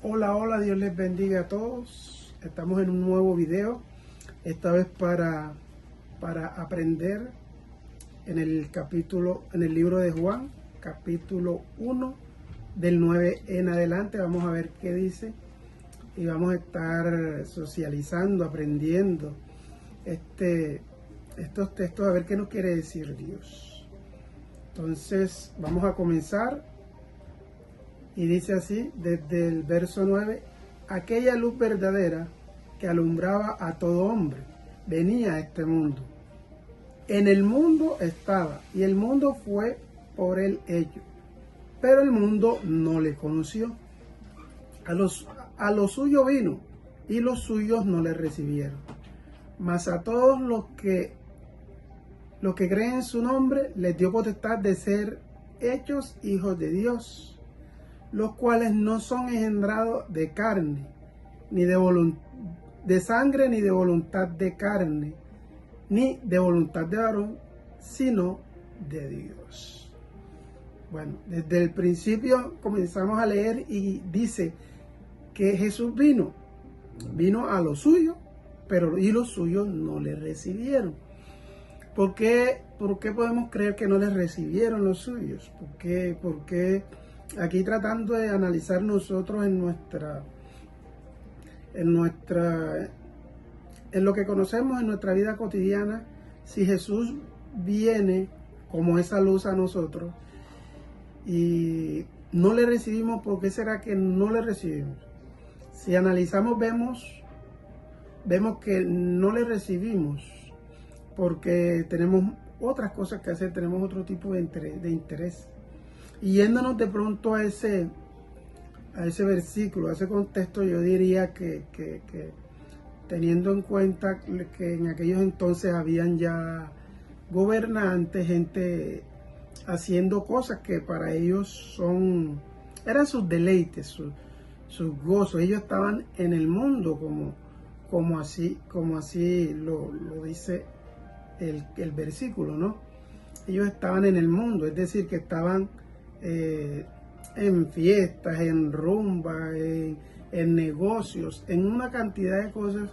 Hola, hola, Dios les bendiga a todos. Estamos en un nuevo video, esta vez para aprender en el libro de Juan, capítulo 1, del 9 en adelante. Vamos a ver qué dice y vamos a estar socializando, aprendiendo estos textos, a ver qué nos quiere decir Dios. Entonces, vamos a comenzar. Y dice así, desde el verso 9, aquella luz verdadera que alumbraba a todo hombre, venía a este mundo. En el mundo estaba, y el mundo fue por él hecho, pero el mundo no le conoció. A lo suyo vino, y los suyos no le recibieron. Mas a todos los que creen en su nombre, les dio potestad de ser hechos hijos de Dios, los cuales no son engendrados de carne, ni de sangre, ni de voluntad de carne, ni de voluntad de varón, sino de Dios. Bueno, desde el principio comenzamos a leer y dice que Jesús vino a lo suyo, y los suyos no le recibieron. ¿Por qué podemos creer que no les recibieron los suyos? Porque aquí tratando de analizar nosotros en lo que conocemos en nuestra vida cotidiana, si Jesús viene como esa luz a nosotros y no le recibimos, ¿por qué será que no le recibimos? Si analizamos, vemos que no le recibimos porque tenemos otras cosas que hacer, tenemos otro tipo de interés. Y yéndonos de pronto a ese versículo, a ese contexto, yo diría que teniendo en cuenta que en aquellos entonces habían ya gobernantes, gente haciendo cosas que para ellos eran sus deleites, sus gozos. Ellos estaban en el mundo como así lo dice el versículo, ¿no? Ellos estaban en el mundo, es decir, que estaban en fiestas, en rumbas, en negocios, en una cantidad de cosas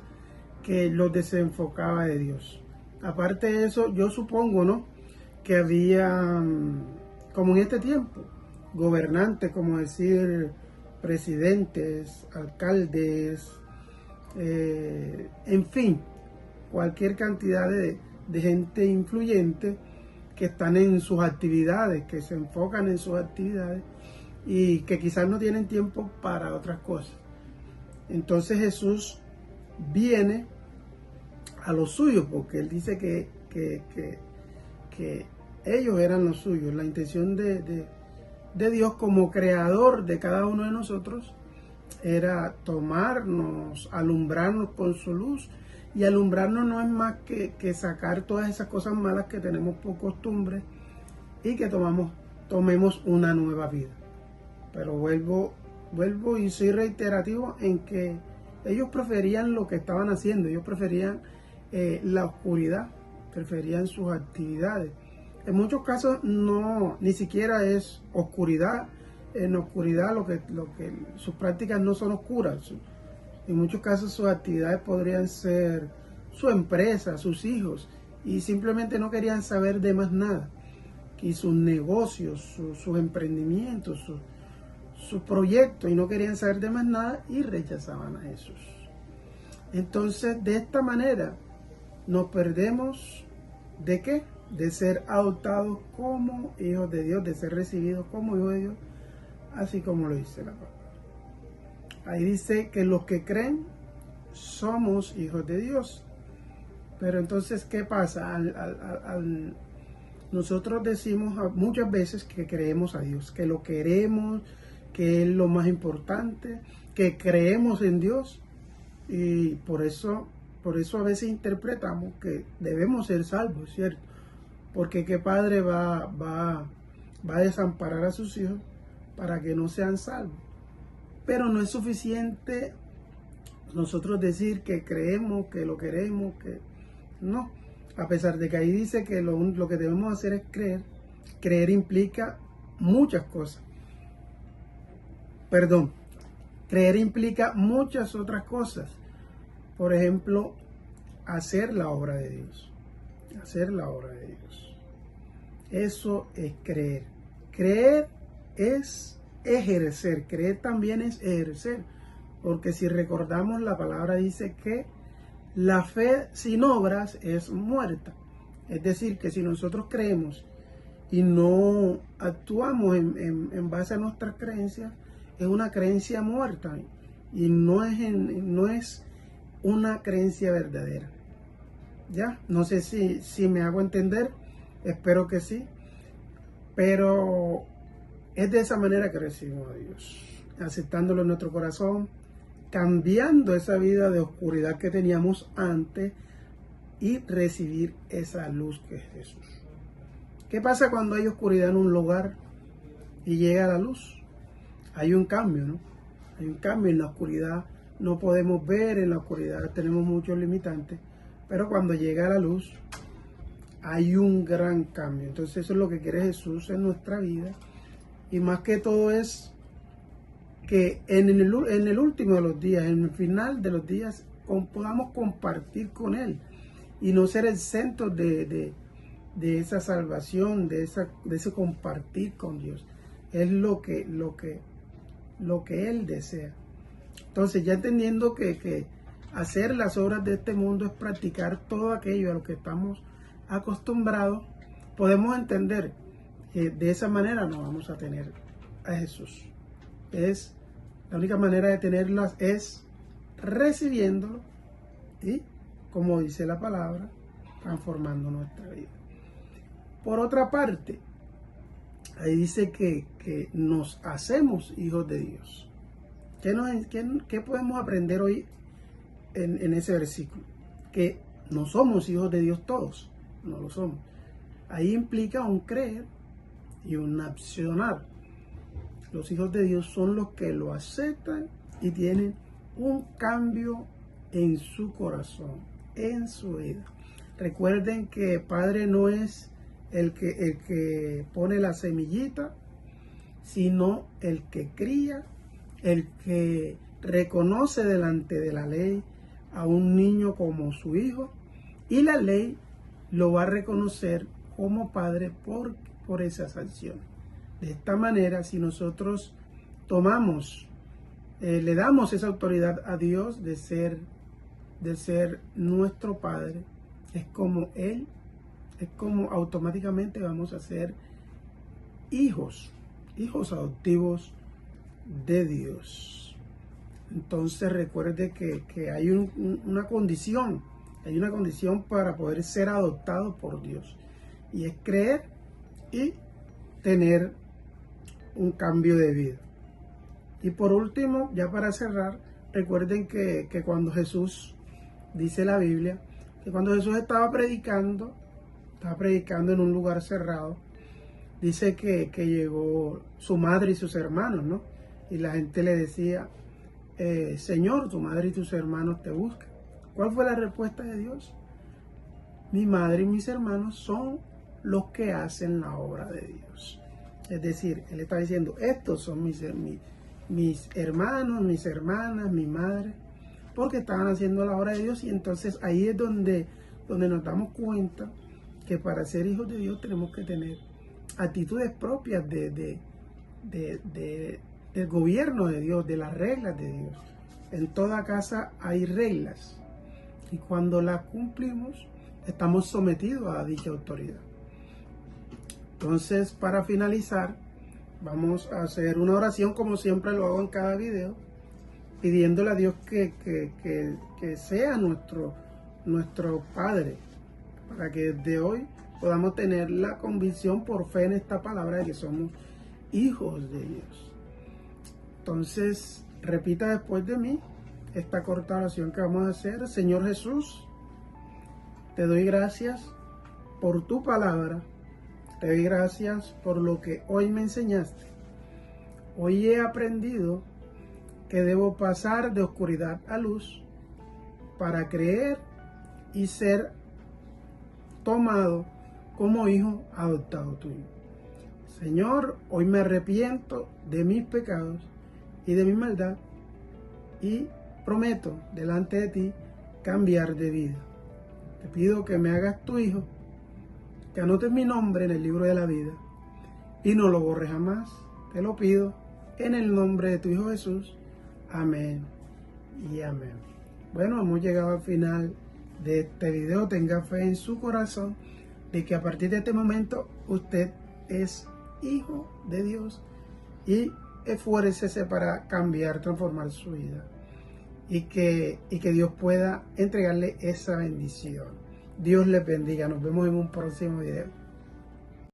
que los desenfocaba de Dios. Aparte de eso, yo supongo, ¿no?, que había, como en este tiempo, gobernantes, como decir, presidentes, alcaldes, en fin, cualquier cantidad de gente influyente que están en sus actividades, que se enfocan en sus actividades y que quizás no tienen tiempo para otras cosas. Entonces Jesús viene a los suyos, porque él dice que ellos eran los suyos. La intención de Dios como creador de cada uno de nosotros era tomarnos, alumbrarnos con su luz. Y alumbrarnos no es más que sacar todas esas cosas malas que tenemos por costumbre y que tomemos una nueva vida. Pero vuelvo y soy reiterativo en que ellos preferían lo que estaban haciendo, ellos preferían la oscuridad, preferían sus actividades. En muchos casos ni siquiera es oscuridad, en oscuridad lo que sus prácticas no son oscuras. En muchos casos sus actividades podrían ser su empresa, sus hijos, y simplemente no querían saber de más nada. Y sus negocios, sus emprendimientos, sus proyectos, y no querían saber de más nada y rechazaban a Jesús. Entonces, de esta manera, nos perdemos ¿de qué? De ser adoptados como hijos de Dios, de ser recibidos como hijos de Dios, así como lo dice la palabra. Ahí dice que los que creen somos hijos de Dios. Pero entonces, ¿qué pasa? Nosotros decimos muchas veces que creemos a Dios, que lo queremos, que es lo más importante, que creemos en Dios. Y por eso a veces interpretamos que debemos ser salvos, ¿cierto? Porque ¿qué padre va a desamparar a sus hijos para que no sean salvos? Pero no es suficiente nosotros decir que creemos, que lo queremos, que no. A pesar de que ahí dice que lo que debemos hacer es creer. Creer implica muchas cosas. Creer implica muchas otras cosas. Por ejemplo, hacer la obra de Dios. Hacer la obra de Dios. Eso es creer. Creer es ejercer. Creer también es ejercer. Porque si recordamos, la palabra dice que la fe sin obras es muerta. Es decir, que si nosotros creemos y no actuamos en base a nuestras creencias, es una creencia muerta y no es una creencia verdadera. ¿Ya? No sé si me hago entender, espero que sí, pero es de esa manera que recibimos a Dios, aceptándolo en nuestro corazón, cambiando esa vida de oscuridad que teníamos antes y recibir esa luz que es Jesús. ¿Qué pasa cuando hay oscuridad en un lugar y llega la luz? Hay un cambio, ¿no? Hay un cambio en la oscuridad. No podemos ver, en la oscuridad tenemos muchos limitantes, pero cuando llega la luz hay un gran cambio. Entonces eso es lo que quiere Jesús en nuestra vida. Y más que todo es que en el último de los días, en el final de los días, podamos compartir con Él y no ser el centro de esa salvación, de ese compartir con Dios. Es lo que Él desea. Entonces, ya entendiendo que hacer las obras de este mundo es practicar todo aquello a lo que estamos acostumbrados, podemos entender que de esa manera no vamos a tener a Jesús. La única manera de tenerlas es recibiéndolo y, como dice la palabra, transformando nuestra vida. Por otra parte, ahí dice que nos hacemos hijos de Dios. ¿Qué podemos aprender hoy en ese versículo? Que no somos hijos de Dios todos, no lo somos. Ahí implica un creer y un accionar. Los hijos de Dios son los que lo aceptan y tienen un cambio en su corazón, en su vida. Recuerden que Padre no es el que pone la semillita, sino el que cría, el que reconoce delante de la ley a un niño como su hijo, y la ley lo va a reconocer como padre por esa sanción. De esta manera, si nosotros le damos esa autoridad a Dios de ser nuestro Padre, es como automáticamente vamos a ser hijos adoptivos de Dios. Entonces recuerde que hay una condición para poder ser adoptado por Dios, y es creer y tener un cambio de vida. Y por último, ya para cerrar, recuerden que cuando Jesús, dice la Biblia, que cuando Jesús estaba predicando en un lugar cerrado, dice que llegó su madre y sus hermanos, ¿no? Y la gente le decía, Señor, tu madre y tus hermanos te buscan. ¿Cuál fue la respuesta de Dios? Mi madre y mis hermanos son los que hacen la obra de Dios. Es decir, Él está diciendo, estos son mis hermanos, mis hermanas, mi madre, porque estaban haciendo la obra de Dios. Y entonces ahí es donde nos damos cuenta que para ser hijos de Dios tenemos que tener actitudes propias del gobierno de Dios, de las reglas de Dios. En toda casa hay reglas, y cuando las cumplimos estamos sometidos a dicha autoridad. Entonces, para finalizar, vamos a hacer una oración como siempre lo hago en cada video, pidiéndole a Dios que sea nuestro Padre, para que desde hoy podamos tener la convicción por fe en esta palabra de que somos hijos de Dios. Entonces, repita después de mí esta corta oración que vamos a hacer. Señor Jesús, te doy gracias por tu palabra. Te doy gracias por lo que hoy me enseñaste. Hoy he aprendido que debo pasar de oscuridad a luz para creer y ser tomado como hijo adoptado tuyo. Señor, hoy me arrepiento de mis pecados y de mi maldad y prometo delante de ti cambiar de vida. Te pido que me hagas tu hijo, que anotes mi nombre en el libro de la vida y no lo borres jamás. Te lo pido en el nombre de tu Hijo Jesús. Amén y amén. Bueno, hemos llegado al final de este video. Tenga fe en su corazón de que a partir de este momento usted es hijo de Dios y esfuércese para cambiar, transformar su vida y que Dios pueda entregarle esa bendición. Dios les bendiga. Nos vemos en un próximo video.